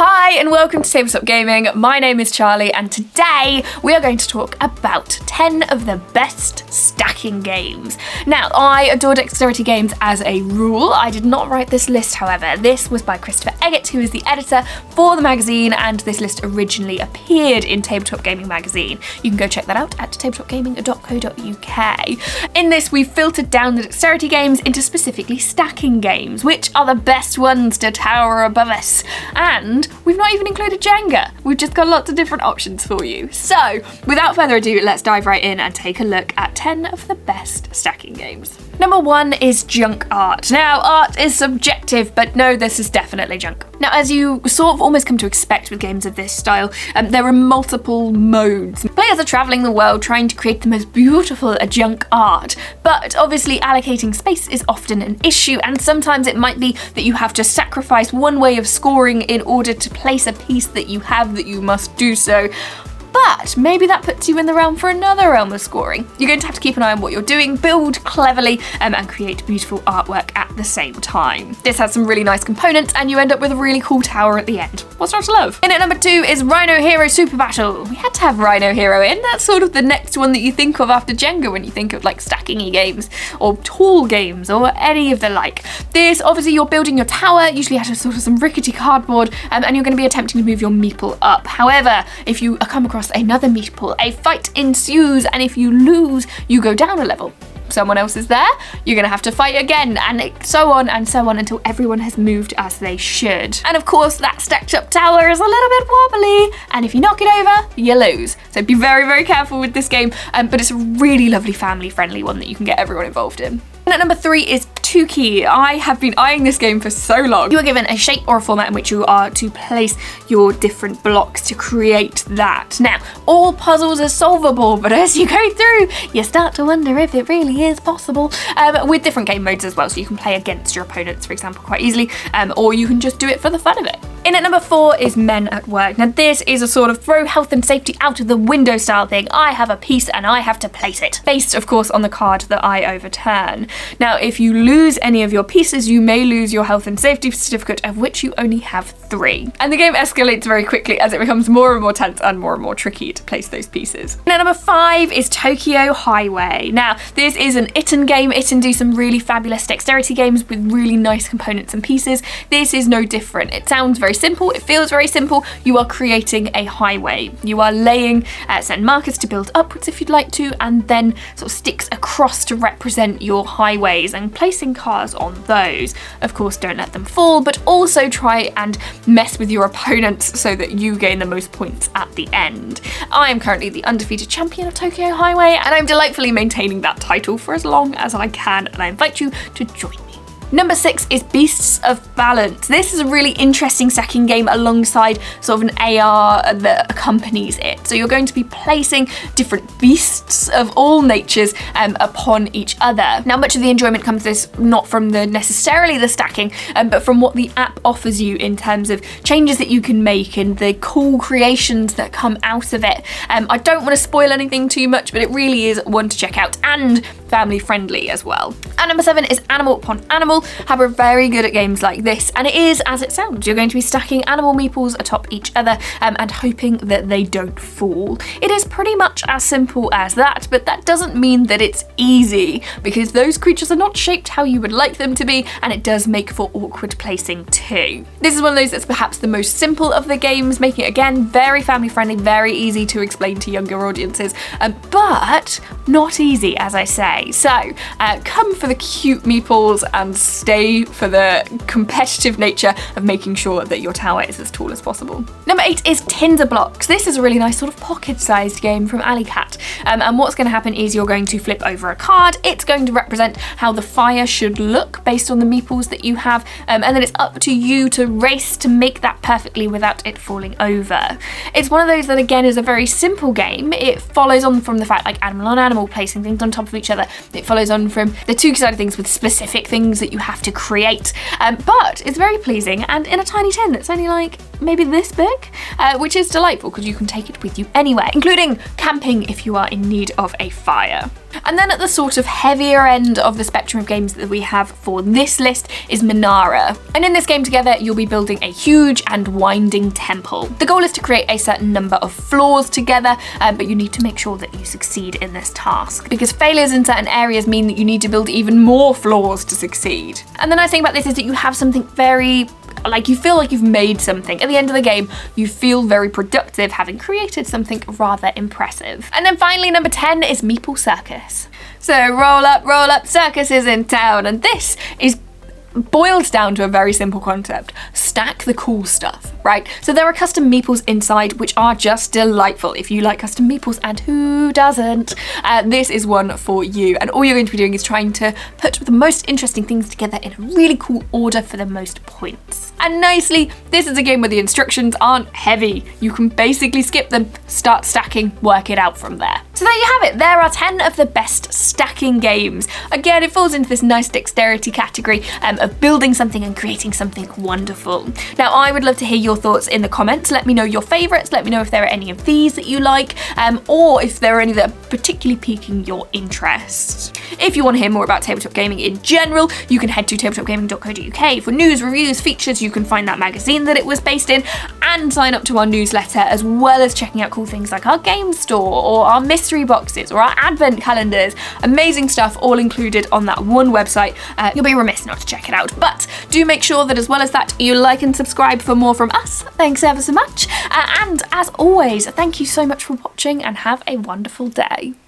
Hi and welcome to Tabletop Gaming. My name is Charlie and today we are going to talk about 10 of the best stacking games. Now, I adore Dexterity games as a rule. I did not write this list, however. This was by Christopher Eggett, who is the editor for the magazine, and this list originally appeared in Tabletop Gaming Magazine. You can go check that out at tabletopgaming.co.uk. In this, we've filtered down the Dexterity games into specifically stacking games, which are the best ones to tower above us. And we've not even included Jenga. We've just got lots of different options for you. So, without further ado, let's dive right in and take a look at 10 of the best stacking games. Number 1 is junk art. Now, art is subjective, but no, this is definitely junk. Now, as you sort of almost come to expect with games of this style, there are multiple modes. Players are traveling the world trying to create the most beautiful junk art, but obviously allocating space is often an issue, and sometimes it might be that you have to sacrifice one way of scoring in order to place a piece that you have that you must do so. But maybe that puts you in the realm for another realm of scoring. You're going to have to keep an eye on what you're doing, build cleverly, and create beautiful artwork at the same time. This has some really nice components, and you end up with a really cool tower at the end. What's not to love? In at number 2 is Rhino Hero Super Battle. We had to have Rhino Hero in. That's sort of the next one that you think of after Jenga when you think of like stacking-y games, or tall games, or any of the like. This, obviously, you're building your tower, usually out of sort of some rickety cardboard, and you're going to be attempting to move your meeple up. However, if you come across another meeple, a fight ensues, and if you lose, you go down a level. Someone else is there, you're gonna have to fight again, and so on until everyone has moved as they should. And of course, that stacked up tower is a little bit wobbly, and if you knock it over, you lose. So be very, very careful with this game, but it's a really lovely family-friendly one that you can get everyone involved in. And at number 3 is Tuki. I have been eyeing this game for so long. You are given a shape or a format in which you are to place your different blocks to create that. Now, all puzzles are solvable, but as you go through, you start to wonder if it really is possible, with different game modes as well. So you can play against your opponents, for example, quite easily, or you can just do it for the fun of it. In at number 4 is Men at Work. Now, this is a sort of throw health and safety out of the window style thing. I have a piece and I have to place it, based, of course, on the card that I overturn. Now, if you lose any of your pieces, you may lose your health and safety certificate, of which you only have 3. And the game escalates very quickly as it becomes more and more tense and more tricky to place those pieces. Now, number 5 is Tokyo Highway. Now, this is an Itten game. Itten do some really fabulous dexterity games with really nice components and pieces. This is no different. It sounds very simple, it feels very simple. You are creating a highway. You are laying certain markers to build upwards if you'd like to, and then sort of sticks across to represent your highways and placing cars on those. Of course, don't let them fall, but also try and mess with your opponents so that you gain the most points at the end. I am currently the undefeated champion of Tokyo Highway, and I'm delightfully maintaining that title for as long as I can, and I invite you to join me. Number 6 is Beasts of Balance. This is a really interesting stacking game alongside sort of an AR that accompanies it. So you're going to be placing different beasts of all natures upon each other. Now, much of the enjoyment comes this not from necessarily the stacking, but from what the app offers you in terms of changes that you can make and the cool creations that come out of it. I don't want to spoil anything too much, but it really is one to check out, and family friendly as well. And number 7 is Animal Upon Animal. Have are very good at games like this, and it is as it sounds. You're going to be stacking animal meeples atop each other and hoping that they don't fall. It is pretty much as simple as that, but that doesn't mean that it's easy, because those creatures are not shaped how you would like them to be, and it does make for awkward placing too. This is one of those that's perhaps the most simple of the games, making it again very family friendly, very easy to explain to younger audiences, but not easy, as I say. So come for the cute meeples and stay for the competitive nature of making sure that your tower is as tall as possible. Number 8 is Tinderblox. This is a really nice sort of pocket-sized game from Alley Cat, and what's going to happen is you're going to flip over a card. It's going to represent how the fire should look based on the meeples that you have, and then it's up to you to race to make that perfectly without it falling over. It's one of those that again is a very simple game. It follows on from the fact like animal on animal, placing things on top of each other. It follows on from the Tuki side of things with specific things that you have to create, but it's very pleasing, and in a tiny tin that's only like maybe this big, which is delightful because you can take it with you anywhere, including camping if you are in need of a fire. And then at the sort of heavier end of the spectrum of games that we have for this list is Menara. And in this game together, you'll be building a huge and winding temple. The goal is to create a certain number of floors together, but you need to make sure that you succeed in this task, because failures in certain areas mean that you need to build even more floors to succeed. And the nice thing about this is that you have something very, like, you feel like you've made something. At the end of the game, you feel very productive having created something rather impressive. And then finally, number 10 is Meeple Circus. So roll up, circus is in town, and this is boils down to a very simple concept: stack the cool stuff, right? So there are custom meeples inside, which are just delightful. If you like custom meeples, and who doesn't, this is one for you. And all you're going to be doing is trying to put the most interesting things together in a really cool order for the most points. And nicely, this is a game where the instructions aren't heavy. You can basically skip them, start stacking, work it out from there. So there you have it. There are 10 of the best stacking games. Again, it falls into this nice dexterity category of building something and creating something wonderful. Now, I would love to hear your thoughts in the comments. Let me know your favourites. Let me know if there are any of these that you like, or if there are any that are particularly piquing your interest. If you want to hear more about tabletop gaming in general, you can head to tabletopgaming.co.uk for news, reviews, features. You can find that magazine that it was based in, and sign up to our newsletter, as well as checking out cool things like our game store, or our mystery boxes, or our advent calendars. Amazing stuff, all included on that one website. You'll be remiss not to check it out. But do make sure that as well as that, you like and subscribe for more from us. Thanks ever so much. And as always, thank you so much for watching, and have a wonderful day.